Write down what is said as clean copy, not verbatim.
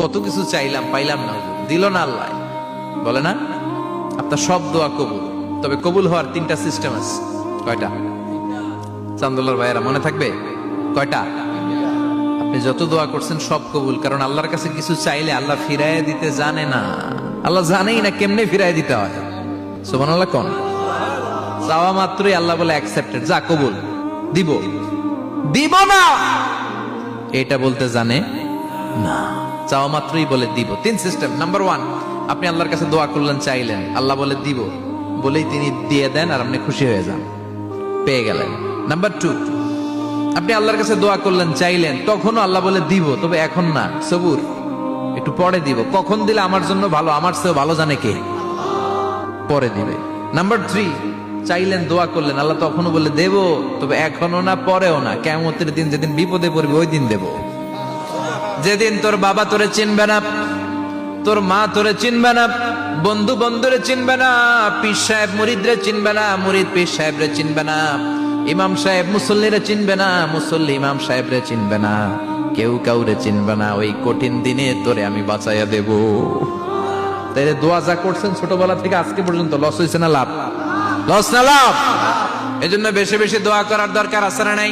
কত কিছু চাইলাম, পাইলাম না, দিল না আল্লাহ। বলে না আপনার সব দোয়া কবুল, তবে কবুল হওয়ার 3টা সিস্টেম আছে। কয়টা? চান্দুল্লার ভাইয়েরা মনে থাকবে কয়টা? আপনি যত দোয়া করছেন সব কবুল, কারণ আল্লাহর কাছে কিছু চাইলে আল্লাহ ফিরাইয়া দিতে জানে না। আল্লাহ জানেই না কেমনে ফিরাইয়া দিতে হয়। সুবহানাল্লাহ কোন? চাওয়া মাত্রই আল্লাহ বলে অ্যাকসেপ্টেড, যা কবুল, দিব দিব না এটা বলতে জানে না, চাওয়া মাত্রই বলে দিব। 3 সিস্টেম। নাম্বার 1, আপনি আল্লাহর কাছে দোয়া করলেন, চাইলেন, আল্লাহ বলে দিব, বলেই তিনি দিয়ে দেন আর আপনি খুশি হয়ে যান, পেয়ে গেলেন। নাম্বার 2, আপনি আল্লাহর কাছে দোয়া করলেন, চাইলেন, তখনও আল্লাহ বলে দিব, তবে এখন না, সবুর, একটু পরে দিব। কখন দিলে আমার জন্য ভালো, আমার চেয়ে ভালো জানে কে, পরে দিবে। নাম্বার 3, চাইলেন, দোয়া করলেন, আল্লাহ তখনও বলে দেব, তবে এখনো না, পরেও না, কিয়ামতের দিন যেদিন বিপদে পড়বে ওই দিন দেব। যেদিন তোর বাবা তোরে চিনবে না, তোর মা তোরে চিনবে না, বন্ধু বন্ধুরে চিনবে না, পীর সাহেব মুরিদরে চিনবে না, মুরিদ পীর সাহেবরে চিনবে না, ইমাম সাহেব মুসল্লিরে চিনবে না, মুসল্লি ইমাম সাহেবরে চিনবে না, কেউ কাউরে চিনবে না। ওই কঠিন দিনে তোরে আমি বাঁচাইয়া দেব। তাই দোয়া যা করছেন ছোটবেলা থেকে আজকে পর্যন্ত, লস হয়েছে না লাভ? লস না লাভ? এজন্য বেশি বেশি দোয়া করার দরকার আছে না নাই?